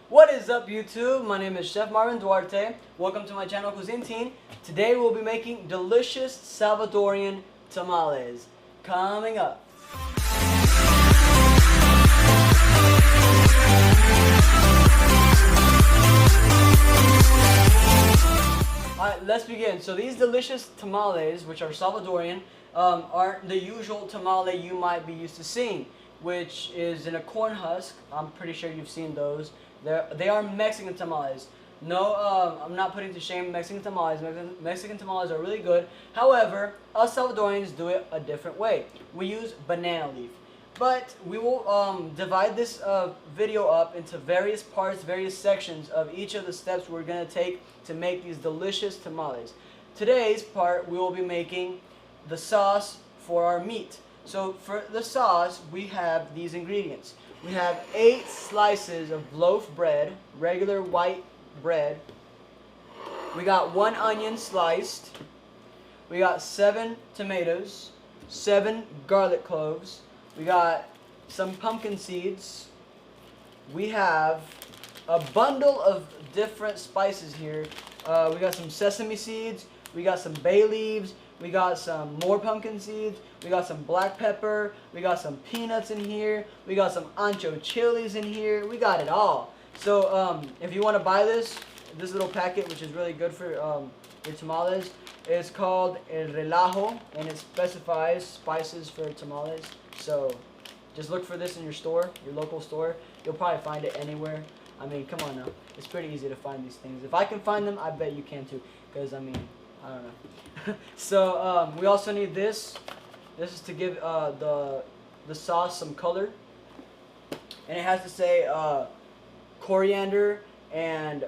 What is up, YouTube? My name is Chef Marvin Duarte. Welcome to my channel, Cuisine Teen. Today we'll be making delicious Salvadorian tamales. Coming up. Alright, let's begin. So these delicious tamales, which are Salvadorian, aren't the usual tamale you might be used to seeing, which is in a corn husk. I'm pretty sure you've seen those. They are Mexican tamales. No, I'm not putting to shame Mexican tamales. Mexican tamales are really good. However, us Salvadorians do it a different way. We use banana leaf. But we will divide this video up into various parts, various sections of each of the steps we're going to take to make these delicious tamales. Today's part, we will be making the sauce for our meat. So for the sauce, we have these ingredients. We have 8 slices of loaf bread, regular white bread. We got 1 onion sliced. We got 7 tomatoes, 7 garlic cloves. We got some pumpkin seeds. We have a bundle of different spices here. We got some sesame seeds. We got some bay leaves. We got some more pumpkin seeds. We got some black pepper. We got some peanuts in here. We got some ancho chilies in here. We got it all. So if you want to buy this little packet, which is really good for your tamales, it's called El Relajo, and it specifies spices for tamales. So just look for this in your store, your local store. You'll probably find it anywhere. I mean, come on now. It's pretty easy to find these things. If I can find them, I bet you can too. Because, I mean, I don't know. So we also need this. This is to give the sauce some color. And it has to say coriander and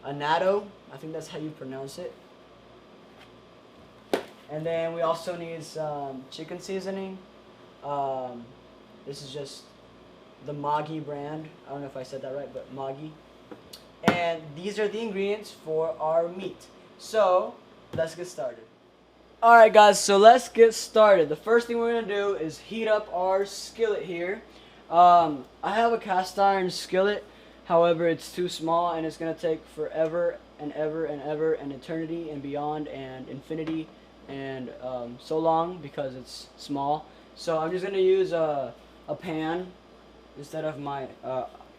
annatto. I think that's how you pronounce it. And then we also need some chicken seasoning. This is just the Maggi brand. I don't know if I said that right, but Maggi. And these are the ingredients for our meat. So let's get started. Alright guys, so let's get started. The first thing we're going to do is heat up our skillet here. I have a cast iron skillet. However, it's too small and it's going to take forever and ever and ever and eternity and beyond and infinity and so long because it's small. So I'm just going to use a pan instead of my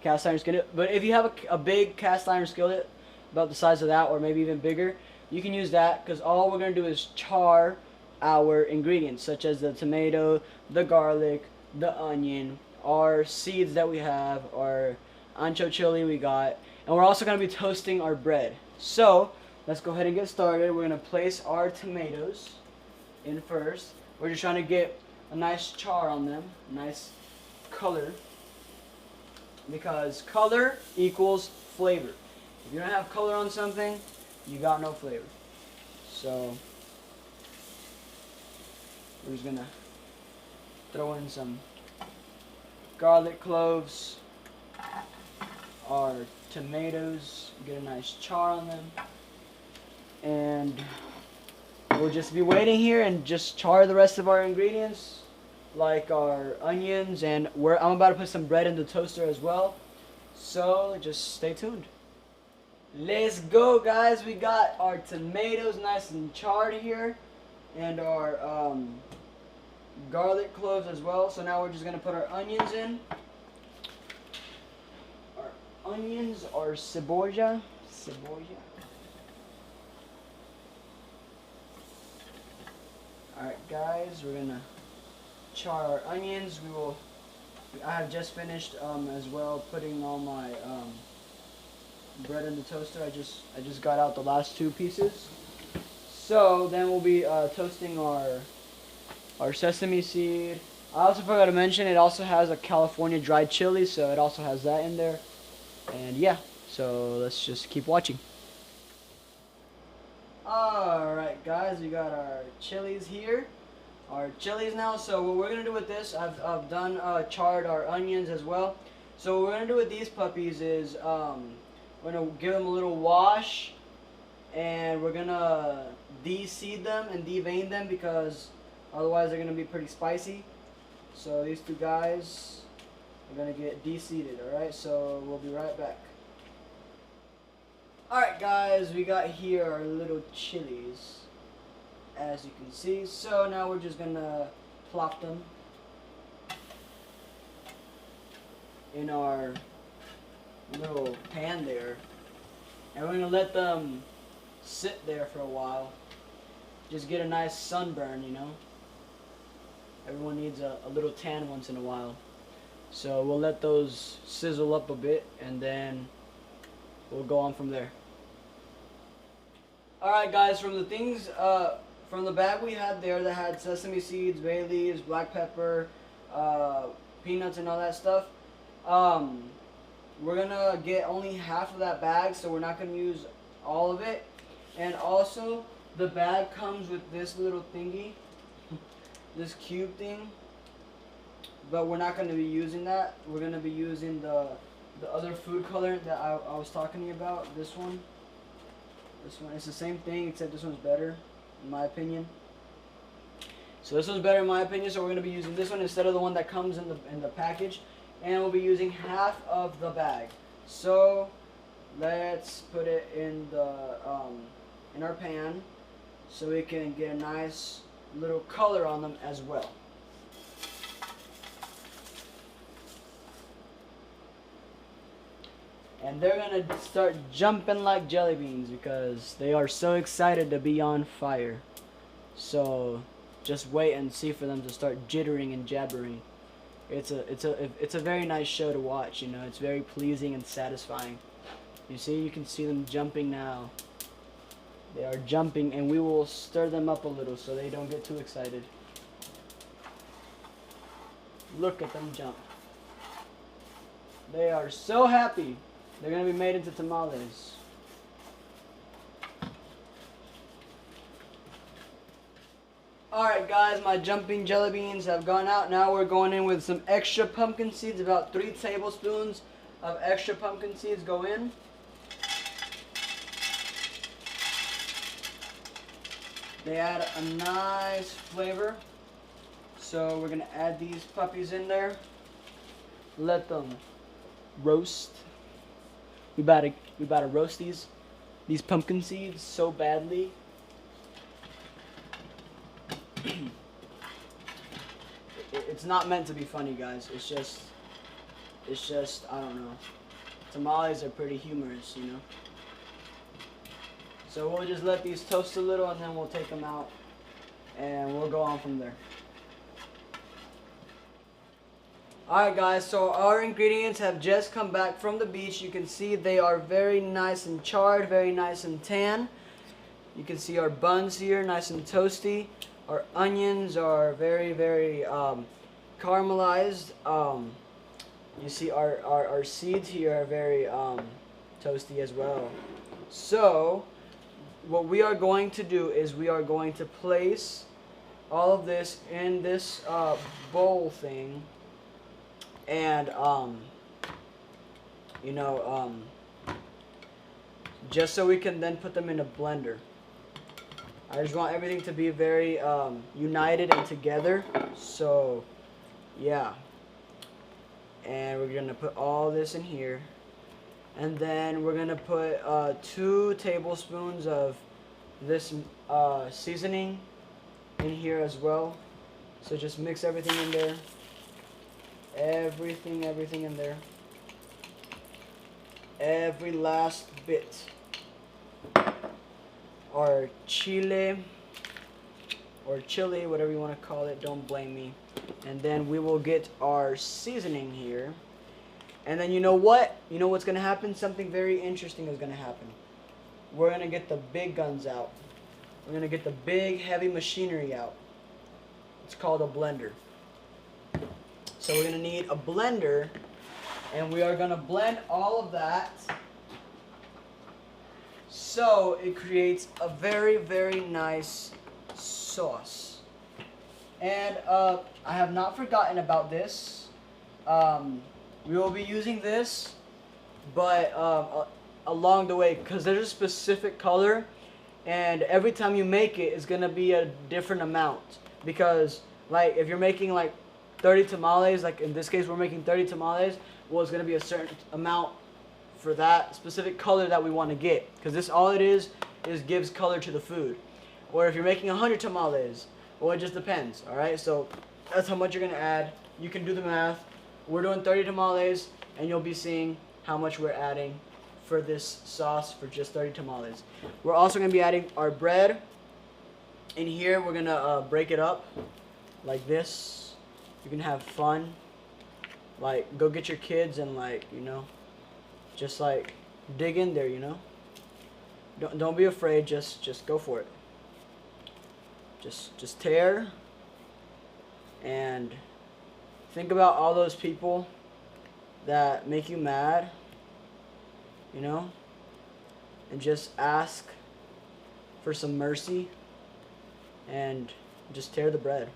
cast iron skillet. But if you have a big cast iron skillet about the size of that or maybe even bigger, you can use that because all we're going to do is char our ingredients such as the tomato, the garlic, the onion, our seeds that we have, our ancho chili we got, and we're also going to be toasting our bread. So let's go ahead and get started. We're going to place our tomatoes in first. We're just trying to get a nice char on them, nice color, because color equals flavor. If you don't have color on something, you got no flavor. So we're just gonna throw in some garlic cloves, our tomatoes, get a nice char on them, and we'll just be waiting here and just char the rest of our ingredients, like our onions, and I'm about to put some bread in the toaster as well. So just stay tuned. Let's go, guys. We got our tomatoes nice and charred here, and our garlic cloves as well. So now we're just gonna put our onions in. Our onions are cebolla. Alright guys, we're gonna char our onions. I have just finished as well putting all my bread in the toaster. I just got out the last 2 pieces. So then we'll be toasting our sesame seed. I also forgot to mention it also has a California dried chili, so it also has that in there. And yeah, so let's just keep watching. Alright guys, we got our chilies here. Our chilies now. So what we're gonna do with this, I've done charred our onions as well. So what we're gonna do with these puppies is we're gonna give them a little wash, and we're gonna de-seed them and de-vein them because otherwise they're gonna be pretty spicy. So these 2 guys, We're gonna get de-seeded, alright? So we'll be right back. Alright guys, we got here our little chilies, as you can see. So now we're just gonna plop them in our little pan there. And we're gonna let them sit there for a while. Just get a nice sunburn, you know. Everyone needs a little tan once in a while. So we'll let those sizzle up a bit and then we'll go on from there. Alright guys, from the things, from the bag we had there that had sesame seeds, bay leaves, black pepper, peanuts and all that stuff, we're gonna get only half of that bag, so we're not gonna use all of it. And also, the bag comes with this little thingy, this cube thing, but we're not gonna be using that. We're gonna be using the other food color that I was talking to you about. This one. This one. It's the same thing, except this one's better, in my opinion. So this one's better in my opinion. So we're gonna be using this one instead of the one that comes in the package. And we'll be using half of the bag. So let's put it in the in our pan so we can get a nice little color on them as well. And they're gonna start jumping like jelly beans because they are so excited to be on fire. So just wait and see for them to start jittering and jabbering. It's a very nice show to watch, you know. It's very pleasing and satisfying. You see, you can see them jumping now. They are jumping, and we will stir them up a little so they don't get too excited. Look at them jump. They are so happy. They're going to be made into tamales. Alright guys, my jumping jelly beans have gone out. Now we're going in with some extra pumpkin seeds. About 3 tablespoons of extra pumpkin seeds go in. They add a nice flavor. So we're going to add these puppies in there. Let them roast. We about to roast these pumpkin seeds so badly. It's not meant to be funny, guys. It's just, I don't know. Tamales are pretty humorous, you know. So we'll just let these toast a little and then we'll take them out and we'll go on from there. Alright guys, so our ingredients have just come back from the beach. You can see they are very nice and charred, very nice and tan. You can see our buns here, nice and toasty. Our onions are very, very caramelized. You see our seeds here are very toasty as well. So what we are going to do is we are going to place all of this in this bowl thing, and you know, just so we can then put them in a blender. I just want everything to be very united and together. So yeah, and we're gonna put all this in here, and then we're gonna put 2 tablespoons of this seasoning in here as well. So just mix everything in there. Everything in there. Every last bit. Our chile, or chili, whatever you want to call it, don't blame me. And then we will get our seasoning here. And then you know what? You know what's going to happen? Something very interesting is going to happen. We're going to get the big guns out. We're going to get the big heavy machinery out. It's called a blender. So we're going to need a blender, and we are going to blend all of that so it creates a very, very nice sauce. And I have not forgotten about this. We will be using this, but along the way, because there's a specific color, and every time you make it, it's going to be a different amount. Because like if you're making like 30 tamales, like in this case we're making 30 tamales, well, it's going to be a certain amount for that specific color that we want to get, because this all it is gives color to the food. Or if you're making 100 tamales, well, it just depends. All right, so that's how much you're going to add. You can do the math. We're doing 30 tamales, and you'll be seeing how much we're adding for this sauce for just 30 tamales. We're also going to be adding our bread. In here, we're going to break it up like this. You can have fun. Like, go get your kids and, like, you know, just like dig in there, you know. Don't be afraid. Just go for it. Just tear and think about all those people that make you mad, you know, and just ask for some mercy and just tear the bread.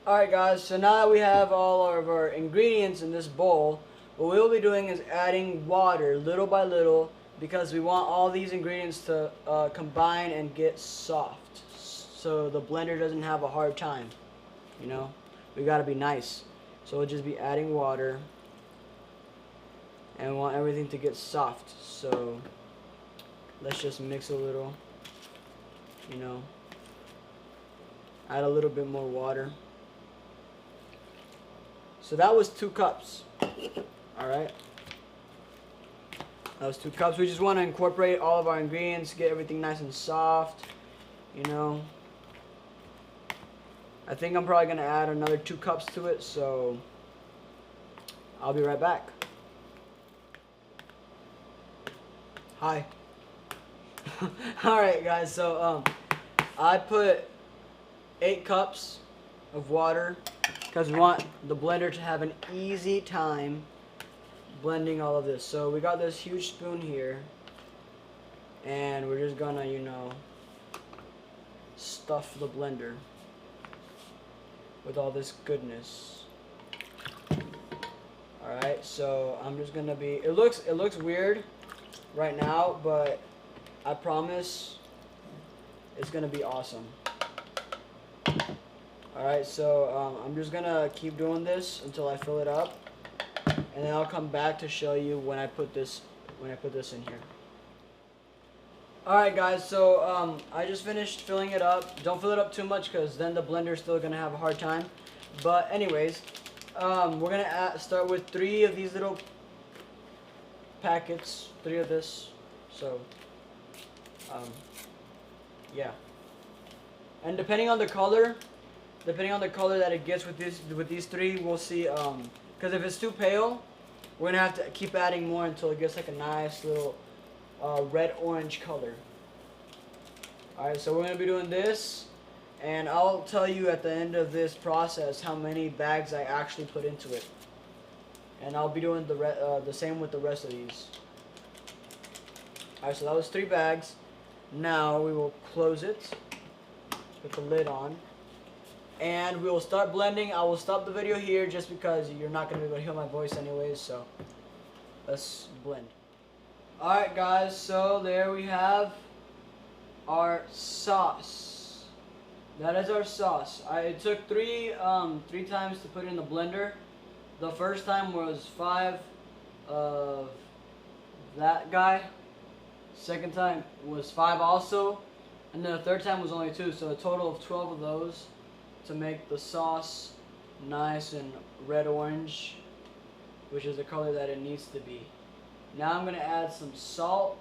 Alright guys, so now that we have all of our ingredients in this bowl, what we'll be doing is adding water little by little, because we want all these ingredients to combine and get soft, so the blender doesn't have a hard time, you know. We gotta be nice. So we'll just be adding water, and we want everything to get soft, so let's just mix a little, you know, add a little bit more water. So that was 2 cups. Alright. That was 2 cups. We just want to incorporate all of our ingredients, get everything nice and soft. You know. I think I'm probably going to add another 2 cups to it, so I'll be right back. Hi. Alright guys, so I put 8 cups of water, because we want the blender to have an easy time blending all of this. So we got this huge spoon here, and we're just gonna, you know, stuff the blender with all this goodness. Alright, so I'm just gonna be, it looks weird right now, but I promise it's gonna be awesome. Alright, so I'm just gonna keep doing this until I fill it up, and then I'll come back to show you when I put this in here. Alright guys, so I just finished filling it up. Don't fill it up too much, because then the blender's still gonna have a hard time. But anyways, we're gonna start with 3 of these little packets, 3 of this. So yeah, and depending on the color that it gets with these 3, we'll see. Because if it's too pale, we're gonna have to keep adding more until it gets like a nice little red-orange color. Alright, so we're gonna be doing this, and I'll tell you at the end of this process how many bags I actually put into it. And I'll be doing the same with the rest of these. Alright, so that was 3 bags. Now we will close it, put the lid on, and we will start blending. I will stop the video here just because you're not going to be able to hear my voice anyways, so let's blend. Alright guys, so there we have our sauce. That is our sauce. It took 3 times to put it in the blender. The first time was 5 of that guy. Second time was 5 also. And then the third time was only 2, so a total of 12 of those to make the sauce nice and red-orange, which is the color that it needs to be. Now I'm going to add some salt.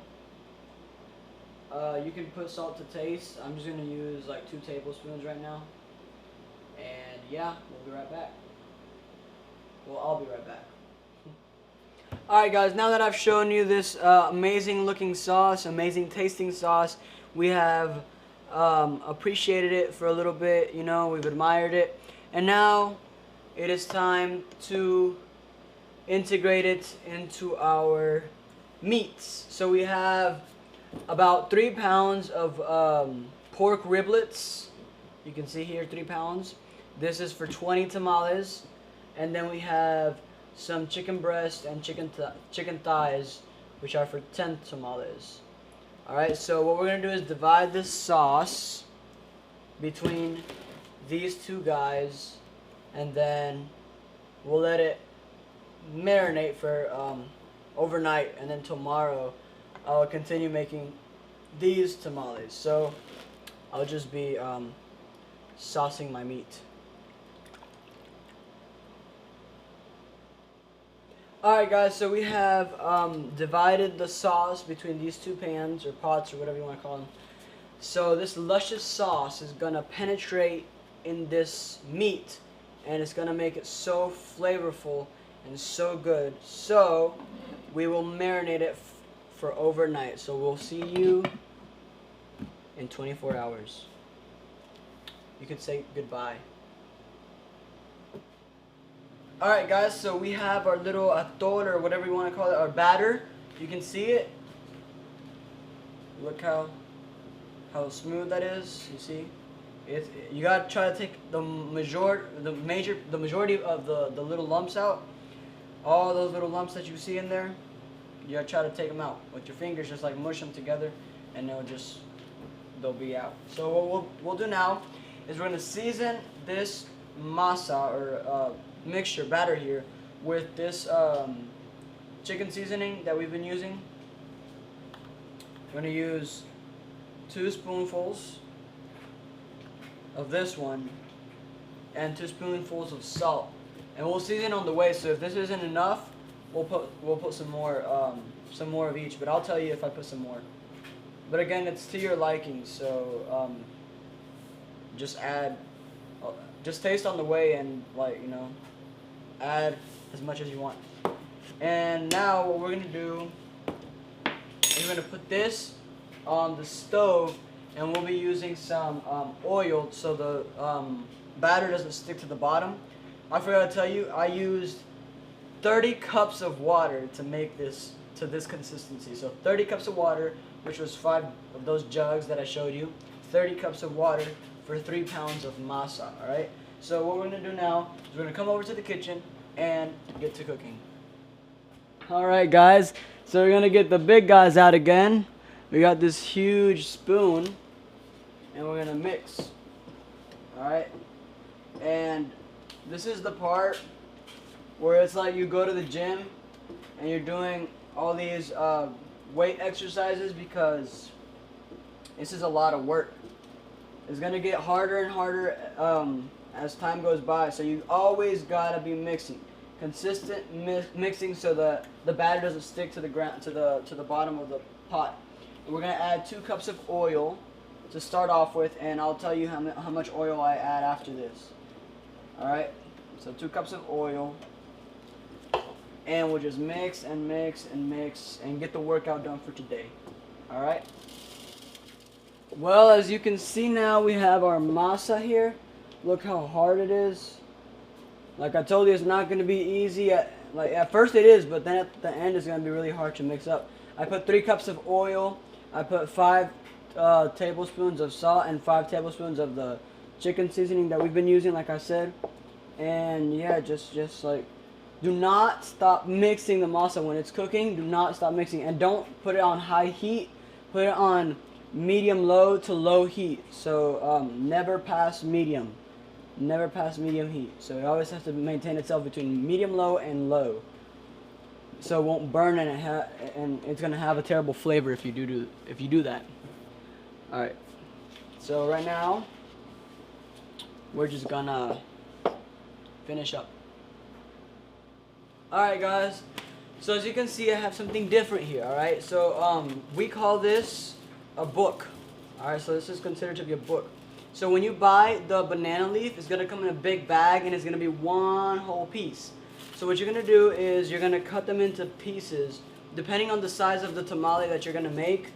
You can put salt to taste. I'm just going to use like 2 tablespoons right now. And yeah, we'll be right back. Well, I'll be right back. Alright guys, now that I've shown you this amazing looking sauce, amazing tasting sauce, we have appreciated it for a little bit, you know, we've admired it, and now it is time to integrate it into our meats. So we have about 3 pounds of pork riblets. You can see here 3 pounds. This is for 20 tamales. And then we have some chicken breast and chicken thighs, which are for 10 tamales. Alright, so what we're going to do is divide this sauce between these two guys, and then we'll let it marinate for overnight, and then tomorrow I'll continue making these tamales. So I'll just be saucing my meat. Alright guys, so we have divided the sauce between these two pans, or pots, or whatever you want to call them. So this luscious sauce is going to penetrate in this meat, and it's going to make it so flavorful and so good. So we will marinate it for overnight. So we'll see you in 24 hours. You could say goodbye. Alright guys, so we have our little atol, or whatever you want to call it, our batter. You can see it. Look how smooth that is. You see? You gotta try to take the majority of the little lumps out. All those little lumps that you see in there, you gotta try to take them out with your fingers. Just like mush them together, and they'll be out. So what we'll do now is we're gonna season this masa, or mixture batter here, with this chicken seasoning that we've been using. We're gonna use 2 spoonfuls of this one and 2 spoonfuls of salt, and we'll season on the way. So if this isn't enough, we'll put some more of each, but I'll tell you if I put some more. But again, it's to your liking, so just taste on the way, and add as much as you want. And now what we're gonna do is we're gonna put this on the stove, and we'll be using some oil so the batter doesn't stick to the bottom. I forgot to tell you, I used 30 cups of water to make this to this consistency. So 30 cups of water, which was 5 of those jugs that I showed you. 30 cups of water for 3 pounds of masa. Alright? So what we're going to do now is we're going to come over to the kitchen and get to cooking. Alright guys, so we're going to get the big guys out again. We got this huge spoon, and we're going to mix. Alright? And this is the part where it's like you go to the gym and you're doing all these weight exercises, because this is a lot of work. It's going to get harder and harder as time goes by, so you always got to be mixing. Consistent mixing so the batter doesn't stick to the ground, to the bottom of the pot. And we're going to add 2 cups of oil to start off with, and I'll tell you how much oil I add after this. Alright, so 2 cups of oil, and we'll just mix and mix and mix and get the workout done for today. Alright? Well, as you can see now, we have our masa here. Look how hard it is. Like I told you, it's not going to be easy. At first it is, but then at the end it's going to be really hard to mix up. I put 3 cups of oil. I put 5 tablespoons of salt and 5 tablespoons of the chicken seasoning that we've been using, like I said. And yeah, just like, do not stop mixing the masa when it's cooking. Do not stop mixing, and don't put it on high heat. Put it on medium low to low heat. So never pass medium. Never pass medium heat. So it always has to maintain itself between medium low and low, so it won't burn, and it's gonna have a terrible flavor if you do that. All right. So right now we're just gonna finish up. Alright guys, so as you can see, I have something different here. Alright, so we call this a book. Alright, so this is considered to be a book. So when you buy the banana leaf, it's going to come in a big bag, and it's going to be one whole piece. So what you're going to do is you're going to cut them into pieces depending on the size of the tamale that you're going to make.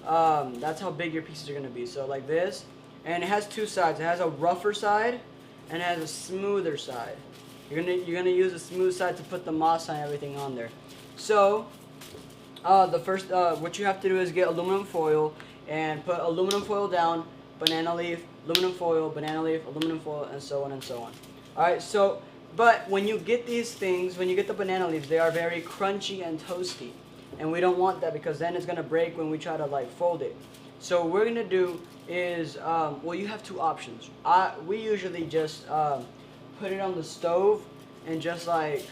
That's how big your pieces are going to be. So like this, and it has 2 sides. It has a rougher side and it has a smoother side. You're gonna use the smooth side to put the masa and everything on there. So the first what you have to do is get aluminum foil and put aluminum foil down, banana leaf, aluminum foil, banana leaf, aluminum foil, and so on and so on. Alright, so but when you get these things, when you get the banana leaves, they are very crunchy and toasty. and we don't want that because then it's gonna break when we try to like fold it. So what we're gonna do is, well, you have two options. We usually just put it on the stove and just like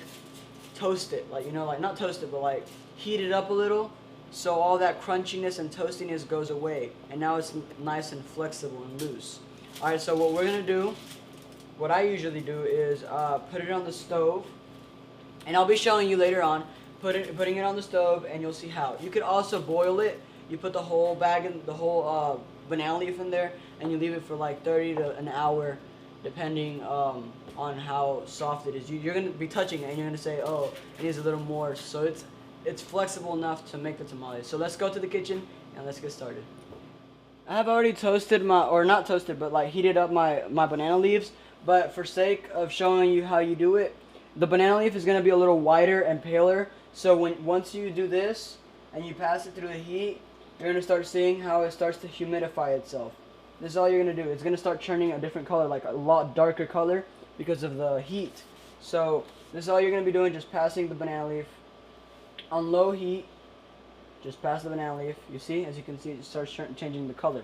toast it, like, you know, like not toast it, but like heat it up a little, so all that crunchiness and toastiness goes away, and now it's nice and flexible and loose. All right, so what we're gonna do, what I usually do is put it on the stove, and I'll be showing you later on putting it on the stove, and you'll see how. You could also boil it. You put the whole bag in, the whole banana leaf in there, and you leave it for like 30 to an hour, depending on how soft it is. You're gonna be touching it, and you're gonna say, oh, it needs a little more. So it's flexible enough to make the tamales. So let's go to the kitchen and let's get started. I have already toasted or not toasted, but like heated up my banana leaves. But for sake of showing you how you do it, the banana leaf is gonna be a little whiter and paler. So once you do this and you pass it through the heat, you're gonna start seeing how it starts to humidify itself. This is all you're gonna do. It's gonna start turning a different color, like a lot darker color, because of the heat. So this is all you're gonna be doing, just passing the banana leaf on low heat. Just pass the banana leaf. You see, as you can see, it starts changing the color.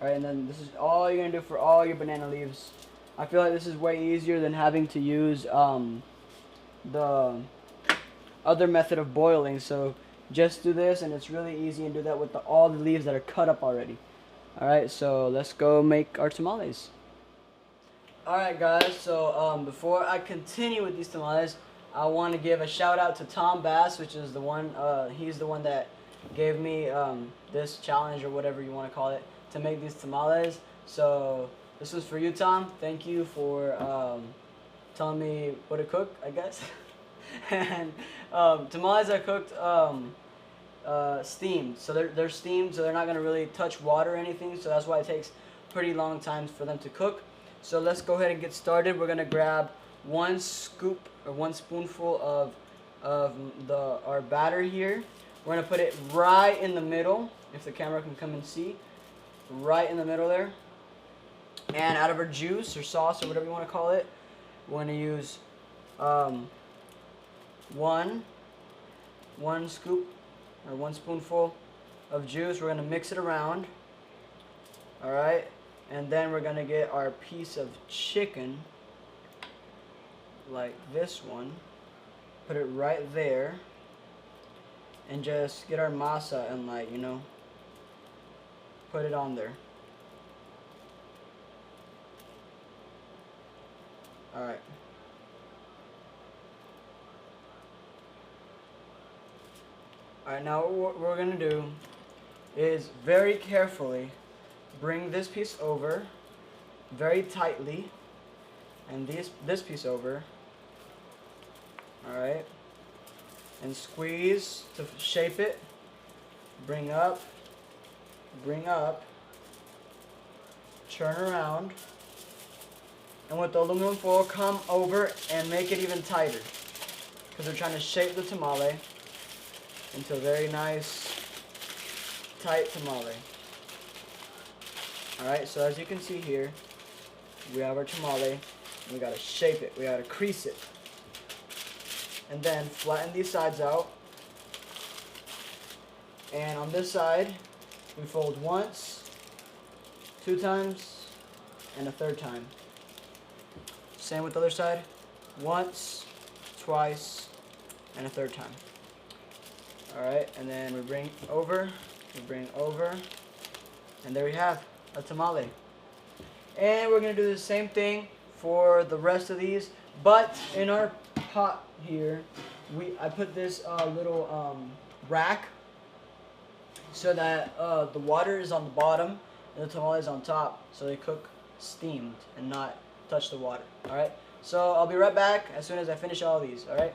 All right, and then this is all you're gonna do for all your banana leaves. I feel like this is way easier than having to use the other method of boiling. So just do this, and it's really easy, and do that with all the leaves that are cut up already. All right, so let's go make our tamales. All right, guys. So before I continue with these tamales, I want to give a shout out to Tom Bass, which is the one. He's the one that gave me this challenge, or whatever you want to call it, to make these tamales. So this was for you, Tom. Thank you for telling me what to cook, I guess. And tamales are cooked steamed. So they're steamed, so they're not gonna really touch water or anything. So that's why it takes pretty long time for them to cook. So let's go ahead and get started. We're gonna grab 1 scoop or 1 spoonful of our batter here. We're gonna put it right in the middle, if the camera can come and see, right in the middle there. And out of our juice or sauce or whatever you want to call it, we're gonna use one scoop or 1 spoonful of juice. We're gonna mix it around. All right, and then we're gonna get our piece of chicken, like this one, put it right there, and just get our masa and, like, you know, put it on there. Alright. Alright, now what we're going to do is very carefully bring this piece over very tightly, and this piece over. Alright. And squeeze to shape it. Bring up. Turn around. And with the aluminum foil, come over and make it even tighter, because we're trying to shape the tamale into a very nice, tight tamale. Alright, so as you can see here, we have our tamale. We gotta shape it, we gotta crease it. And then flatten these sides out. And on this side, we fold once, 2 times, and a 3rd time. Same with the other side. Once, twice, and a 3rd time. Alright, and then we bring over, and there we have a tamale. And we're going to do the same thing for the rest of these, but in our pot here, I put this little rack so that the water is on the bottom and the tamale is on top, so they cook steamed and not touch the water. Alright, so I'll be right back as soon as I finish all these. Alright.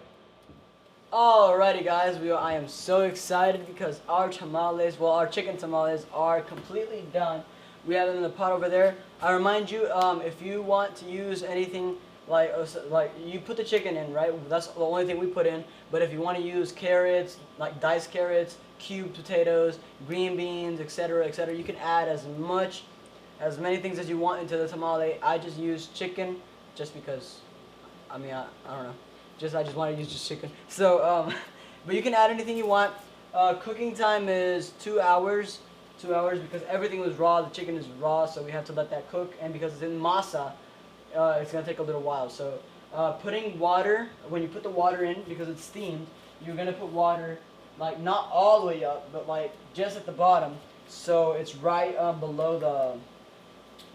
Alrighty, guys, I am so excited because our tamales, well, our chicken tamales are completely done. We have them in the pot over there. I remind you, if you want to use anything like you put the chicken in, right? That's the only thing we put in. But if you want to use carrots, like diced carrots, cubed potatoes, green beans, etc., etc., you can add as many things as you want into the tamale. I just use chicken, just because, I mean, I don't know. I just want to use just chicken. So, but you can add anything you want. Cooking time is 2 hours. 2 hours because everything was raw. The chicken is raw, so we have to let that cook. And because it's in masa, it's gonna take a little while. So putting water, when you put the water in, because it's steamed, you're gonna put water like not all the way up, but like just at the bottom. So it's right below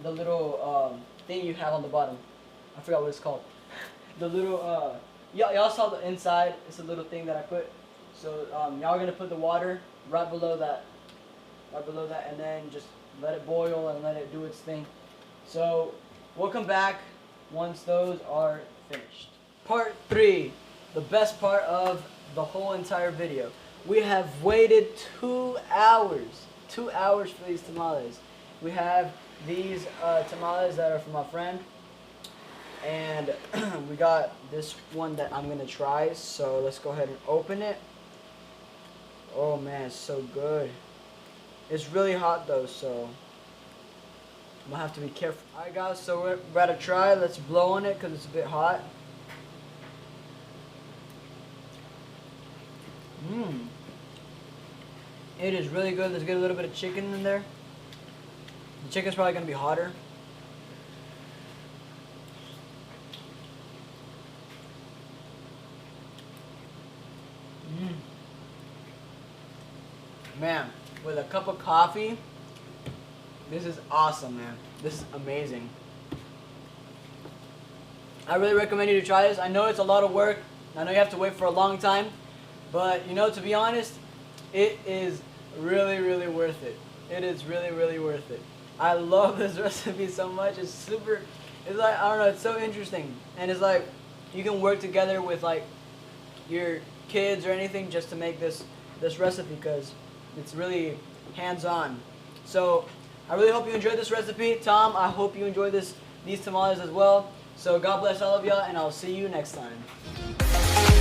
the little thing you have on the bottom. I forgot what it's called. The little y'all saw the inside. It's a little thing that I put. So y'all are gonna put the water right below that, and then just let it boil and let it do its thing. So we'll come back once those are finished. Part 3, the best part of the whole entire video. We have waited 2 hours. 2 hours for these tamales. We have these tamales that are from my friend, and we got this one that I'm gonna try. So let's go ahead and open it. Oh man, it's so good. It's really hot though, so I'm gonna have to be careful. Alright guys, so we're about to try. Let's blow on it because it's a bit hot. It is really good. Let's get a little bit of chicken in there. The chicken's probably gonna be hotter. Man, with a cup of coffee, this is awesome, man. This is amazing. I really recommend you to try this. I know it's a lot of work. I know you have to wait for a long time, but you know, to be honest, it is really, really worth it. It is really, really worth it. I love this recipe so much. It's super, it's like, I don't know, it's so interesting. And it's like, you can work together with like your kids or anything just to make this recipe because it's really hands-on. So I really hope you enjoyed this recipe. Tom, I hope you enjoyed these tamales as well. So God bless all of y'all, and I'll see you next time.